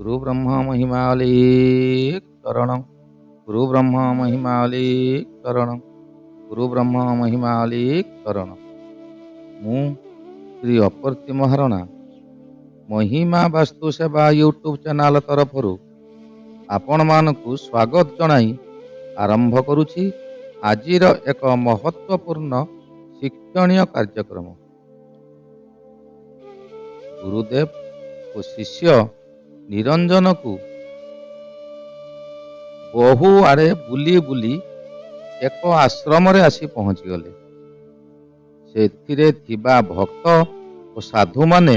गुरु ब्रह्मा महिमालेक शरणं गुरु ब्रह्मा महिमालेक शरणं गुरु ब्रह्मा महिमालेक शरणं। ମୁଁ ଶ୍ରୀ ଅପର୍ତ୍ତି ମହାରଣା ମହିମା ବାସ୍ତୁ ସେବା ୟୁଟ୍ୟୁବ୍ ଚ୍ୟାନେଲ ତରଫରୁ ଆପଣମାନଙ୍କୁ ସ୍ୱାଗତ ଜଣାଇ ଆରମ୍ଭ କରୁଛି ଆଜିର ଏକ ମହତ୍ତ୍ୱପୂର୍ଣ୍ଣ ଶିକ୍ଷଣୀୟ କାର୍ଯ୍ୟକ୍ରମ। ଗୁରୁଦେବ ଓ ଶିଷ୍ୟ ନିରଞ୍ଜନକୁ ବହୁ ଆଡ଼େ ବୁଲି ବୁଲି ଏକ ଆଶ୍ରମରେ ଆସି ପହଞ୍ଚିଗଲେ। ସେଥିରେ ଥିବା ଭକ୍ତ ଓ ସାଧୁମାନେ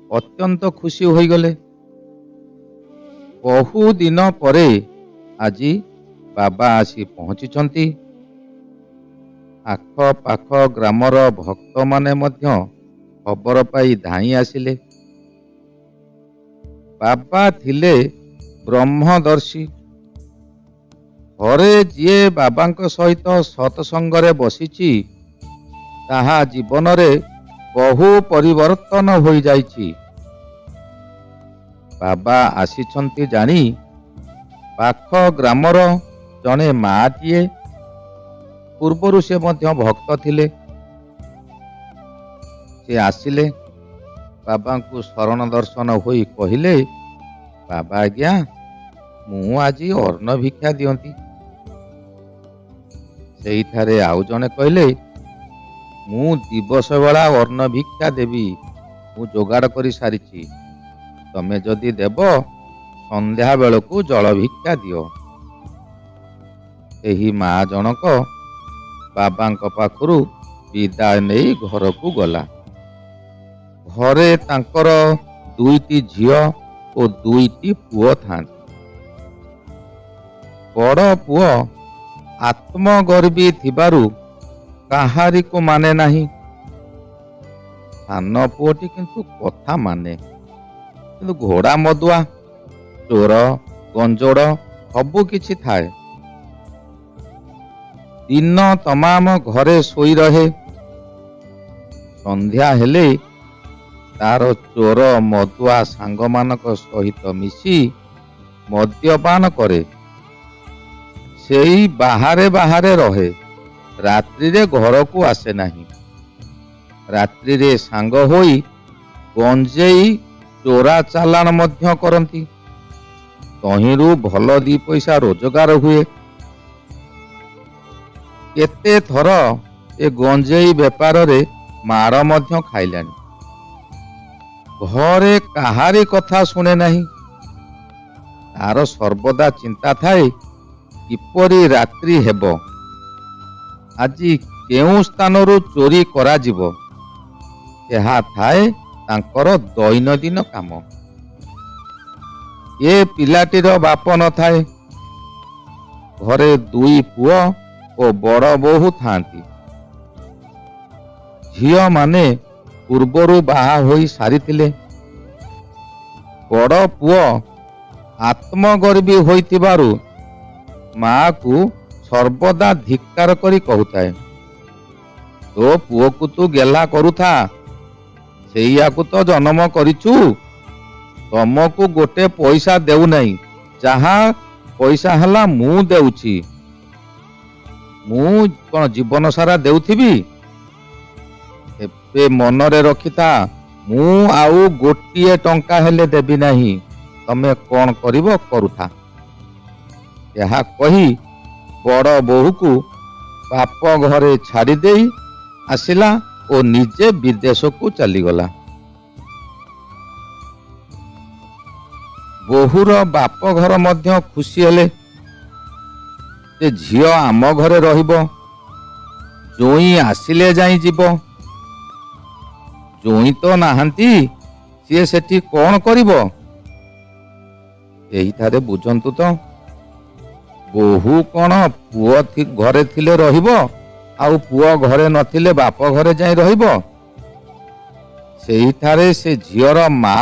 ଅତ୍ୟନ୍ତ ଖୁସି ହୋଇଗଲେ। ବହୁ ଦିନ ପରେ ଆଜି ବାବା ଆସି ପହଞ୍ଚିଛନ୍ତି। ଆଖପାଖ ଗ୍ରାମର ଭକ୍ତମାନେ ମଧ୍ୟ ଖବର ପାଇ ଧାଇଁ ଆସିଲେ। ବାବା ଥିଲେ ବ୍ରହ୍ମଦର୍ଶୀ। ଥରେ ଯିଏ ବାବାଙ୍କ ସହିତ ସତ୍ସଙ୍ଗରେ ବସିଛି ତାହା ଜୀବନରେ ବହୁ ପରିବର୍ତ୍ତନ ହୋଇଯାଇଛି। ବାବା ଆସିଛନ୍ତି ଜାଣି ପାଖ ଗ୍ରାମର ଜଣେ ମାଟିଏ, ପୂର୍ବରୁ ସେ ମଧ୍ୟ ଭକ୍ତ ଥିଲେ, ସେ ଆସିଲେ। ବାବାଙ୍କୁ ଶରଣ ଦର୍ଶନ ହୋଇ କହିଲେ, ବାବା ଆଜ୍ଞା, ମୁଁ ଆଜି ଅନ୍ନ ଭିକ୍ଷା ଦିଅନ୍ତି। ସେଇଠାରେ ଆଉ ଜଣେ କହିଲେ, ମୁଁ ଦିବସ ବେଳା ଅନ୍ନ ଭିକ୍ଷା ଦେବି, ମୁଁ ଯୋଗାଡ଼ କରି ସାରିଛି, ତମେ ଯଦି ଦେବ ସନ୍ଧ୍ୟା ବେଳକୁ ଜଳ ଭିକ୍ଷା ଦିଅ। ଏହି ମା ଜଣକ ବାବାଙ୍କ ପାଖରୁ ବିଦାୟ ନେଇ ଘରକୁ ଗଲା। ଘରେ ତାଙ୍କର 2ଟି ଝିଅ ଓ 2ଟି ପୁଅ ଥାନ୍ତି। ବଡ଼ ପୁଅ ଆତ୍ମଗର୍ବୀ ଥିବାରୁ କାହାରିକୁ ମାନେ ନାହିଁ। ସାନ ପୁଅଟି କିନ୍ତୁ କଥା ମାନେ, କିନ୍ତୁ ଘୋଡ଼ା ମଦୁଆ, ଚୋର ଗଞ୍ଜୋଡ଼ ସବୁ କିଛି ଥାଏ। ଦିନ ତମାମ ଘରେ ଶୋଇ ରହେ। ସନ୍ଧ୍ୟା ହେଲେ ତାର ଚୋର ମଦୁଆ ସାଙ୍ଗମାନଙ୍କ ସହିତ ମିଶି ମଦ୍ୟପାନ କରେ। ସେଇ ବାହାରେ ବାହାରେ ରହେ, ରାତ୍ରିରେ ଘରକୁ ଆସେ ନାହିଁ। ରାତ୍ରିରେ ସାଙ୍ଗ ହୋଇ ଗଞ୍ଜେଇ ଚୋରା ଚାଲାଣ ମଧ୍ୟ କରନ୍ତି। ତହିଁରୁ ଭଲ 2 ପଇସା ରୋଜଗାର ହୁଏ। କେତେ ଥର ଏ ଗଞ୍ଜେଇ ବେପାରରେ ମାଡ଼ ମଧ୍ୟ ଖାଇଲାଣି। ଘରେ କାହାରି କଥା ଶୁଣେ ନାହିଁ। ତାର ସର୍ବଦା ଚିନ୍ତା ଥାଏ କିପରି ରାତ୍ରି ହେବ, ଆଜି କେଉଁ ସ୍ଥାନରୁ ଚୋରି କରାଯିବ। ଏହା ଥାଏ ତାଙ୍କର ଦୈନନ୍ଦିନ କାମ। ଏ ପିଲାଟିର ବାପ ନଥାଏ। ଘରେ 2 ପୁଅ ଓ ବଡ଼ ବୋହୂ ଥାନ୍ତି। ଝିଅମାନେ ପୂର୍ବରୁ ବାହା ହୋଇ ସାରିଥିଲେ। ବଡ଼ ପୁଅ ଆତ୍ମଗର୍ବୀ ହୋଇଥିବାରୁ ମାକୁ ସର୍ବଦା ଧିକ୍କାର କରି କହୁଥାଏ, ତୋ ପୁଅକୁ ତୁ ଗେଲା କରୁଥା, ସେଇଆକୁ ତ ଜନ୍ମ କରିଛୁ, ତମକୁ ଗୋଟେ ପଇସା ଦେଉନାହିଁ, ଯାହା ପଇସା ହେଲା ମୁଁ ଦେଉଛି। ମୁଁ କଣ ଜୀବନ ସାରା ଦେଉଥିବି? ଏବେ ମନରେ ରଖିଥା, ମୁଁ ଆଉ ଗୋଟିଏ ଟଙ୍କା ହେଲେ ଦେବି ନାହିଁ, ତମେ କଣ କରିବ କରୁଥା। ଏହା କହି ବଡ଼ ବୋହୂକୁ ବାପ ଘରେ ଛାଡ଼ି ଦେଇ ଆସିଲା ଓ ନିଜେ ବିଦେଶକୁ ଚାଲିଗଲା। ବୋହୂର ବାପ ଘର ମଧ୍ୟ ଖୁସି ହେଲେ ଯେ ଝିଅ ଆମ ଘରେ ରହିବ, ଜୋଇଁ ଆସିଲେ ଯାଇ ଯିବ। ଜୋଇଁ ତ ନାହାନ୍ତି, ସିଏ ସେଠି କଣ କରିବ? ଏହିଠାରେ ବୁଝନ୍ତୁ ତ, ବୋହୂ କଣ ପୁଅ ଘରେ ଥିଲେ ରହିବ, ଆଉ ପୁଅ ଘରେ ନଥିଲେ ବାପ ଘରେ ଯାଇ ରହିବ? ସେଇଠାରେ ସେ ଝିଅର ମା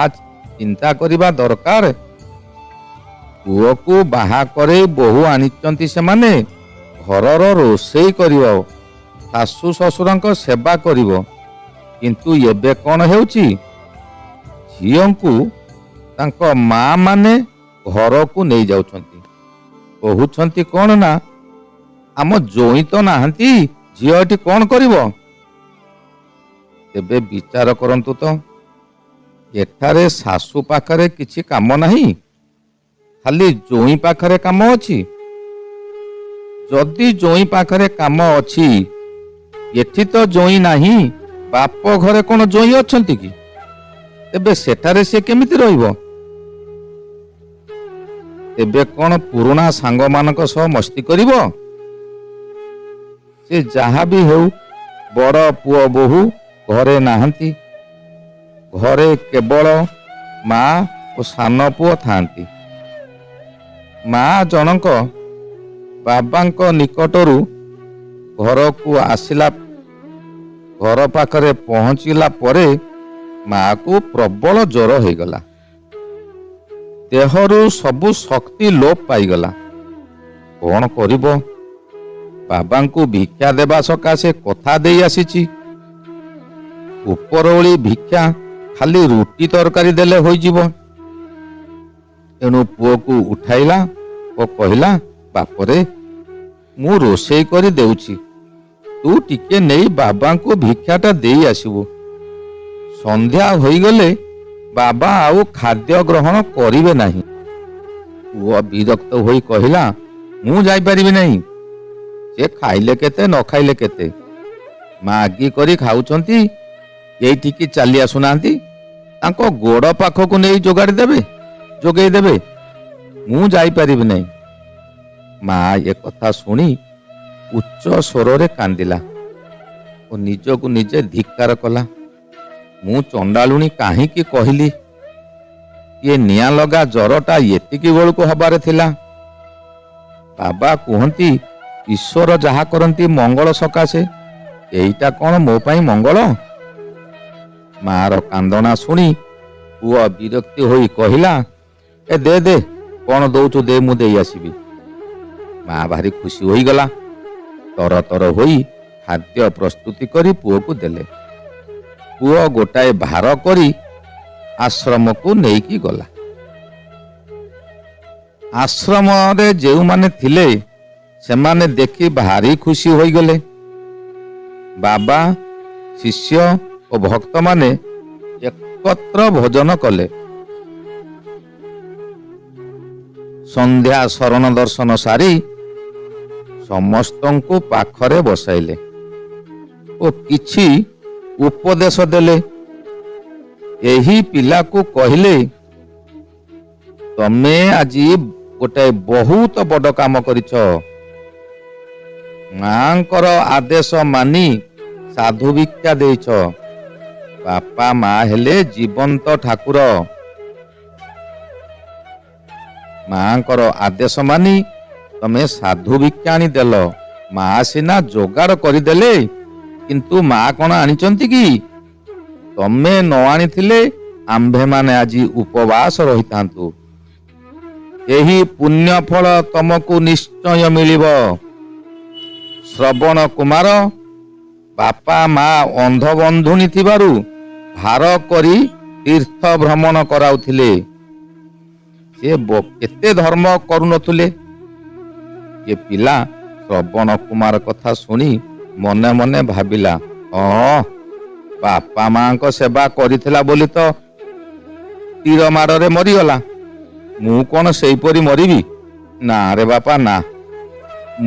ଚିନ୍ତା କରିବା ଦରକାର। ପୁଅକୁ ବାହା କରେଇ ବୋହୂ ଆଣିଛନ୍ତି ସେମାନେ, ଘରର ରୋଷେଇ କରିବ, ଶାଶୁ ଶ୍ୱଶୁରଙ୍କ ସେବା କରିବ। କିନ୍ତୁ ଏବେ କଣ ହେଉଛି, ଝିଅଙ୍କୁ ତାଙ୍କ ମା ମାନେ ଘରକୁ ନେଇ ଯାଉଛନ୍ତି। କହୁଛନ୍ତି କଣ ନା, ଆମ ଜୋଇଁ ତ ନାହାନ୍ତି, ଝିଅ ଏଠି କଣ କରିବ? ତେବେ ବିଚାର କରନ୍ତୁ ତ, ଏଠାରେ ଶାଶୁ ପାଖରେ କିଛି କାମ ନାହିଁ, ଖାଲି ଜୋଇଁ ପାଖରେ କାମ ଅଛି। ଯଦି ଜୋଇଁ ପାଖରେ କାମ ଅଛି, ଏଠି ତ ଜୋଇଁ ନାହିଁ, ବାପ ଘରେ କଣ ଜୋଇଁ ଅଛନ୍ତି କି? ତେବେ ସେଠାରେ ସେ କେମିତି ରହିବ? ତେବେ କଣ ପୁରୁଣା ସାଙ୍ଗମାନଙ୍କ ସହ ମସ୍ତି କରିବ? ସେ ଯାହା ବି ହେଉ, ବଡ଼ ପୁଅ ବୋହୂ ଘରେ ନାହାନ୍ତି। ଘରେ କେବଳ ମା ଓ ସାନ ପୁଅ ଥାଆନ୍ତି। ମା ଜଣଙ୍କ ବାବାଙ୍କ ନିକଟରୁ ଘରକୁ ଆସିଲା, ଘର ପାଖରେ ପହଞ୍ଚିଲା ପରେ ମାକୁ ପ୍ରବଳ ଜ୍ୱର ହେଇଗଲା। ଦେହରୁ ସବୁ ଶକ୍ତି ଲୋପ ପାଇଗଲା। କଣ କରିବ? ବାବାଙ୍କୁ ଭିକ୍ଷା ଦେବା ସକାଶେ କଥା ଦେଇ ଆସିଛି। ଉପରଓଳି ଭିକ୍ଷା ଖାଲି ରୁଟି ତରକାରୀ ଦେଲେ ହୋଇଯିବ। ଏଣୁ ପୁଅକୁ ଉଠାଇଲା ଓ କହିଲା, ବାପରେ, ମୁଁ ରୋଷେଇ କରି ଦେଉଛି, ତୁ ଟିକେ ନେଇ ବାବାଙ୍କୁ ଭିକ୍ଷାଟା ଦେଇ ଆସିବୁ। ସନ୍ଧ୍ୟା ହୋଇଗଲେ ବାବା ଆଉ ଖାଦ୍ୟ ଗ୍ରହଣ କରିବେ ନାହିଁ। ପୁଅ ବିରକ୍ତ ହୋଇ କହିଲା, ମୁଁ ଯାଇପାରିବି ନାହିଁ। ସେ ଖାଇଲେ କେତେ ନ ଖାଇଲେ କେତେ, ମାଗି କରି ଖାଉଛନ୍ତି, ଏଇଠିକି ଚାଲି ଆସୁନାହାନ୍ତି, ତାଙ୍କ ଗୋଡ଼ ପାଖକୁ ନେଇ ଯୋଗେଇ ଦେବେ। ମୁଁ ଯାଇପାରିବି ନାହିଁ। ମା ଏ କଥା ଶୁଣି ଉଚ୍ଚ ସ୍ୱରରେ କାନ୍ଦିଲା ଓ ନିଜକୁ ନିଜେ ଧିକ୍କାର କଲା। ମୁଁ ଚଣ୍ଡାଳୁଣୀ କାହିଁକି କହିଲି? ଏ ନିଆଁ ଲଗା ଜ୍ୱରଟା ଏତିକି ବେଳକୁ ହବାରେ ଥିଲା। ବାବା କୁହନ୍ତି, ଈଶ୍ୱର ଯାହା କରନ୍ତି ମଙ୍ଗଳ ସକାଶେ, ଏଇଟା କଣ ମୋ ପାଇଁ ମଙ୍ଗଳ? ମାର କାନ୍ଦଣା ଶୁଣି ପୁଅ ବିରକ୍ତି ହୋଇ କହିଲା, ଏ ଦେ, କଣ ଦଉଛୁ ଦେ, ମୁଁ ଦେଇ ଆସିବି। ମା ଭାରି ଖୁସି ହୋଇଗଲା। ତର ହୋଇ ଖାଦ୍ୟ ପ୍ରସ୍ତୁତି କରି ପୁଅକୁ ଦେଲେ। ପୁଅ ଗୋଟାଏ ଭାର କରି ଆଶ୍ରମକୁ ନେଇକି ଗଲା। ଆଶ୍ରମରେ ଯେଉଁମାନେ ଥିଲେ ସେମାନେ ଦେଖି ଭାରି ଖୁସି ହୋଇଗଲେ। ବାବା, ଶିଷ୍ୟ ଓ ଭକ୍ତମାନେ ଏକତ୍ର ଭୋଜନ କଲେ। ସନ୍ଧ୍ୟା ଶରଣ ଦର୍ଶନ ସାରି ସମସ୍ତଙ୍କୁ ପାଖରେ ବସାଇଲେ ଓ କିଛି ଉପଦେଶ ଦେଲେ। ଏହି ପିଲାକୁ କହିଲେ, ତମେ ଆଜି ଗୋଟାଏ ବହୁତ ବଡ଼ କାମ କରିଛ। ମାଙ୍କର ଆଦେଶ ମାନି ସାଧୁ ଭିକ୍ଷା ଦେଇଛ। ବାପା ମା ହେଲେ ଜୀବନ୍ତ ଠାକୁର। ମାଙ୍କର ଆଦେଶ ମାନି ତମେ ସାଧୁ ଭିକ୍ଷା ଆଣିଦେଲ। ମା ସିନା ଯୋଗାଡ଼ କରିଦେଲେ, କିନ୍ତୁ ମା କଣ ଆଣିଛନ୍ତି କି? ତମେ ନ ଆଣିଥିଲେ ଆମ୍ଭେମାନେ ଆଜି ଉପବାସ ରହିଥାନ୍ତୁ। ଏହି ପୁଣ୍ୟ ଫଳ ତମକୁ ନିଶ୍ଚୟ ମିଳିବ। ଶ୍ରବଣ କୁମାର ବାପା ମା ଅନ୍ଧ ବନ୍ଧୁଣୀ ଥିବାରୁ ଭାର କରି ତୀର୍ଥ ଭ୍ରମଣ କରାଉଥିଲେ। ସେ କେତେ ଧର୍ମ କରୁନଥିଲେ। ଏ ପିଲା ଶ୍ରବଣ କୁମାର କଥା ଶୁଣି ମନେ ମନେ ଭାବିଲା, ହଁ, ବାପା ମାଙ୍କ ସେବା କରିଥିଲା ବୋଲି ତ ତୀର ମାଡ଼ରେ ମରିଗଲା। ମୁଁ କଣ ସେଇପରି ମରିବି? ନା ରେ ବାପା, ନା,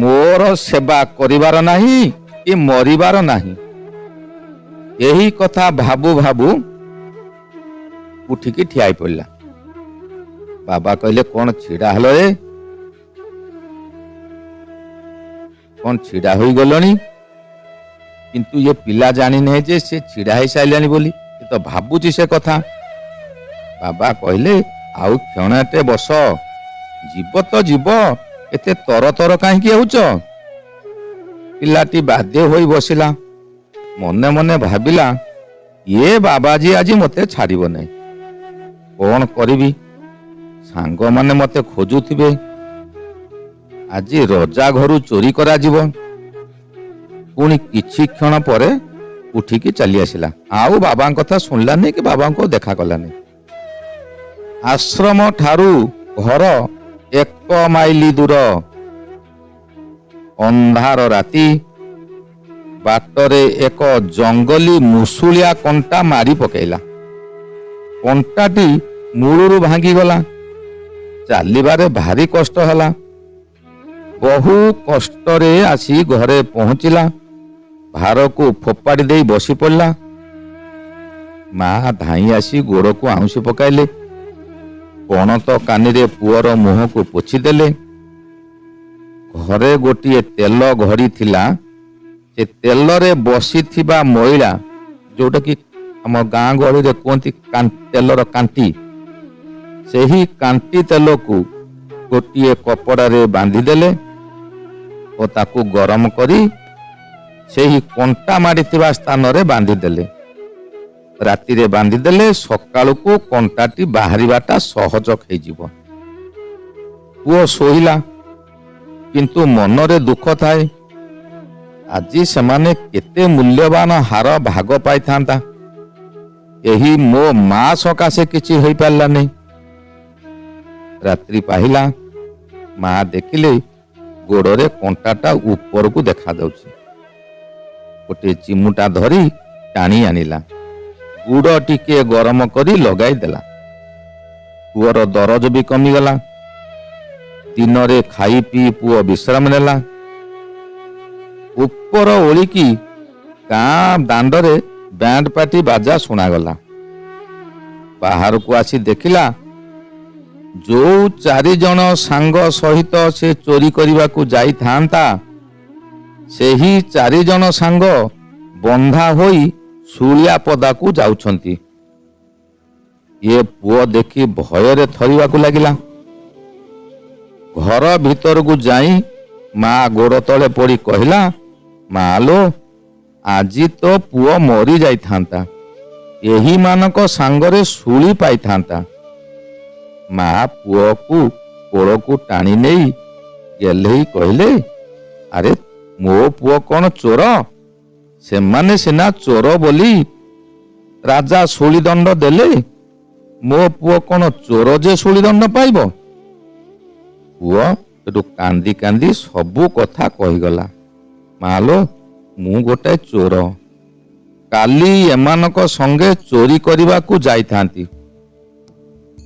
ମୋର ସେବା କରିବାର ନାହିଁ କି ମରିବାର ନାହିଁ। ଏହି କଥା ଭାବୁ ଭାବୁ ଉଠିକି ଠିଆ ହେଇ ପଡ଼ିଲା। ବାବା କହିଲେ, କଣ ଛିଡ଼ା ହେଲ ରେ? କଣ ଛିଡ଼ା ହୋଇଗଲଣି? କିନ୍ତୁ ଏ ପିଲା ଜାଣିନାହିଁ ଯେ ସେ ଛିଡ଼ା ହେଇସାରିଲାଣି ବୋଲି। ସେ ତ ଭାବୁଛି ସେ କଥା। ବାବା କହିଲେ, ଆଉ କ୍ଷଣଟେ ବସ, ଯିବ ତ ଯିବ, ଏତେ ତର କାହିଁକି ହେଉଛ? ପିଲାଟି ବାଧ୍ୟ ହୋଇ ବସିଲା। ମନେ ମନେ ଭାବିଲା, ଏ ବାବାଜୀ ଆଜି ମତେ ଛାଡ଼ିବ ନାହିଁ। କଣ କରିବି? ସାଙ୍ଗମାନେ ମତେ ଖୋଜୁଥିବେ। ଆଜି ରଜା ଘରୁ ଚୋରି କରାଯିବ। ପୁଣି କିଛି କ୍ଷଣ ପରେ ଉଠିକି ଚାଲି ଆସିଲା। ଆଉ ବାବାଙ୍କ କଥା ଶୁଣିଲାନି କି ବାବାଙ୍କୁ ଦେଖା କଲାନି। ଆଶ୍ରମ ଠାରୁ ଘର 1 ମାଇଲ ଦୂର। ଅନ୍ଧାର ରାତି, ବାଟରେ ଏକ ଜଙ୍ଗଲୀ ମୁସୁଳିଆ କଣ୍ଟା ମାରି ପକେଇଲା। କଣ୍ଟାଟି ମୂଳରୁ ଭାଙ୍ଗିଗଲା। ଚାଲିବାରେ ଭାରି କଷ୍ଟ ହେଲା। ବହୁ କଷ୍ଟରେ ଆସି ଘରେ ପହଞ୍ଚିଲା। ଭାରକୁ ଫୋପାଡ଼ି ଦେଇ ବସି ପଡ଼ିଲା। ମା ଧାଇଁ ଆସି ଗୋଡ଼କୁ ଆଉଁସି ପକାଇଲେ। ପଣତ କାନିରେ ପୁଅର ମୁହଁକୁ ପୋଛିଦେଲେ। ଘରେ ଗୋଟିଏ ତେଲ ଘଡ଼ି ଥିଲା। ସେ ତେଲରେ ବସିଥିବା ମଇଳା, ଯୋଉଟା କି ଆମ ଗାଁ ଗହଳିରେ କୁହନ୍ତି ତେଲର କାଣ୍ଟି, ସେହି କାଣ୍ଟି ତେଲକୁ ଗୋଟିଏ କପଡ଼ାରେ ବାନ୍ଧିଦେଲେ ଓ ତାକୁ ଗରମ କରି ସେହି କଣ୍ଟା ମାଡ଼ିଥିବା ସ୍ଥାନରେ ବାନ୍ଧିଦେଲେ। ରାତିରେ ବାନ୍ଧିଦେଲେ ସକାଳକୁ କଣ୍ଟାଟି ବାହାରିବାଟା ସହଜ ହେଇଯିବ। ପୁଅ ଶୋଇଲା, କିନ୍ତୁ ମନରେ ଦୁଃଖ ଥାଏ। ଆଜି ସେମାନେ କେତେ ମୂଲ୍ୟବାନ ହାର ଭାଗ ପାଇଥାନ୍ତା। ଏହି ମୋ ମା ସକାଶେ କିଛି ହୋଇପାରିଲା ନାହିଁ। ରାତ୍ରି ପାହିଲା। ମା ଦେଖିଲେ ଗୋଡ଼ରେ କଣ୍ଟାଟା ଉପରକୁ ଦେଖାଯାଉଛି। ଗୋଟିଏ ଚିମୁଟା ଧରି ଟାଣି ଆଣିଲା। ଗୁଡ଼ ଟିକେ ଗରମ କରି ଲଗାଇ ଦେଲା। ପୁଅର ଦରଜ ବି କମିଗଲା। ଦିନରେ ଖାଇ ପିଇ ପୁଅ ବିଶ୍ରାମ ନେଲା। ଉପର ଓଳିକି ଗାଁ ଦାଣ୍ଡରେ ବ୍ୟାଣ୍ଡ ପାର୍ଟି ବାଜା ଶୁଣାଗଲା। ବାହାରକୁ ଆସି ଦେଖିଲା, ଯୋଉ 4 ଜଣ ସାଙ୍ଗ ସହିତ ସେ ଚୋରି କରିବାକୁ ଯାଇଥାନ୍ତା, ସେହି 4 ଜଣ ସାଙ୍ଗ ବନ୍ଧା ହୋଇ ଶୁଳିଆ ପଦାକୁ ଯାଉଛନ୍ତି। ଏ ପୁଅ ଦେଖି ଭୟରେ ଥରିବାକୁ ଲାଗିଲା। ଘର ଭିତରକୁ ଯାଇ ମା ଗୋଡ଼ ତଳେ ପଡ଼ି କହିଲା, ମାଲୋ, ଆଜି ତ ପୁଅ ମରି ଯାଇଥାନ୍ତା। ଏହିମାନଙ୍କ ସାଙ୍ଗରେ ଶୁଳି ପାଇଥାନ୍ତା। ମା ପୁଅକୁ କୋଳକୁ ଟାଣି ନେଇ ଗେହ୍ଲେଇ କହିଲେ, ଆରେ ମୋ ପୁଅ କ'ଣ ଚୋର? ସେମାନେ ସିନା ଚୋର ବୋଲି ରାଜା ଶୂଳିଦଣ୍ଡ ଦେଲେ। ମୋ ପୁଅ କ'ଣ ଚୋର ଯେ ଶୂଳିଦଣ୍ଡ ପାଇବ? ପୁଅ ସେଠୁ କାନ୍ଦି କାନ୍ଦି ସବୁ କଥା କହିଗଲା। ମାଲୋ, ମୁଁ ଗୋଟାଏ ଚୋର। କାଲି ଏମାନଙ୍କ ସଙ୍ଗେ ଚୋରି କରିବାକୁ ଯାଇଥାନ୍ତି।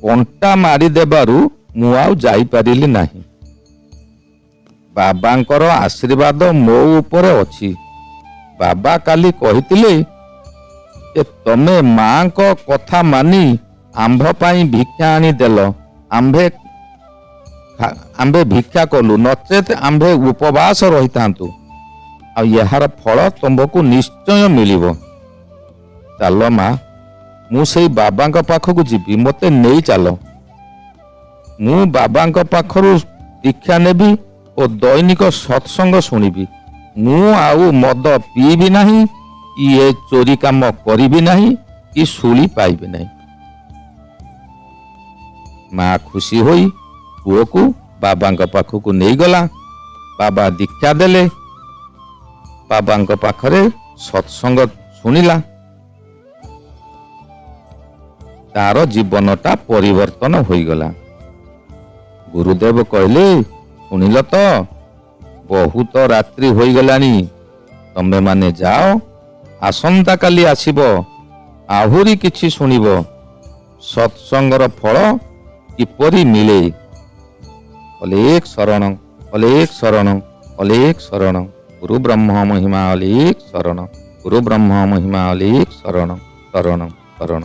କଣ୍ଟା ମାରିଦେବାରୁ ମୁଁ ଆଉ ଯାଇପାରିଲି ନାହିଁ। ବାବାଙ୍କର ଆଶୀର୍ବାଦ ମୋ ଉପରେ ଅଛି। ବାବା କାଲି କହିଥିଲେ ଯେ ତମେ ମାଙ୍କ କଥା ମାନି ଆମ୍ଭ ପାଇଁ ଭିକ୍ଷା ଆଣିଦେଲ। ଆମ୍ଭେ ଭିକ୍ଷା କଲୁ, ନଚେତ୍ ଆମ୍ଭେ ଉପବାସ ରହିଥାନ୍ତୁ। ଆଉ ଏହାର ଫଳ ତମକୁ ନିଶ୍ଚୟ ମିଳିବ। ଚାଲ ମା, ମୁଁ ସେଇ ବାବାଙ୍କ ପାଖକୁ ଯିବି। ମୋତେ ନେଇ ଚାଲ। ମୁଁ ବାବାଙ୍କ ପାଖରୁ ଦୀକ୍ଷା ନେବି ଓ ଦୈନିକ ସତ୍ସଙ୍ଗ ଶୁଣିବି। ମୁଁ ଆଉ ମଦ ପିଇବି ନାହିଁ, କି ଏ ଚୋରି କାମ କରିବି ନାହିଁ, କି ଶୁଳି ପାଇବି ନାହିଁ। ମା ଖୁସି ହୋଇ ପୁଅକୁ ବାବାଙ୍କ ପାଖକୁ ନେଇଗଲା। ବାବା ଦୀକ୍ଷା ଦେଲେ। ବାବାଙ୍କ ପାଖରେ ସତ୍ସଙ୍ଗ ଶୁଣିଲା। ତାର ଜୀବନଟା ପରିବର୍ତ୍ତନ ହୋଇଗଲା। ଗୁରୁଦେବ କହିଲେ, ଶୁଣିଲ ତ, ବହୁତ ରାତ୍ରି ହୋଇଗଲାଣି। ତମେମାନେ ଯାଅ, ଆସନ୍ତାକାଲି ଆସିବ, ଆହୁରି କିଛି ଶୁଣିବ। ସତ୍ସଙ୍ଗର ଫଳ କିପରି ମିଳେ। ଅଲେଖ ଶରଣ, ଅଲେଖ ଶରଣ, ଅଲେଖ ଶରଣ। ଗୁରୁ ବ୍ରହ୍ମ ମହିମା ଅଲେଖ ଶରଣ। ଗୁରୁ ବ୍ରହ୍ମ ମହିମା ଅଲେଖ ଶରଣ, ଶରଣ, ଶରଣ।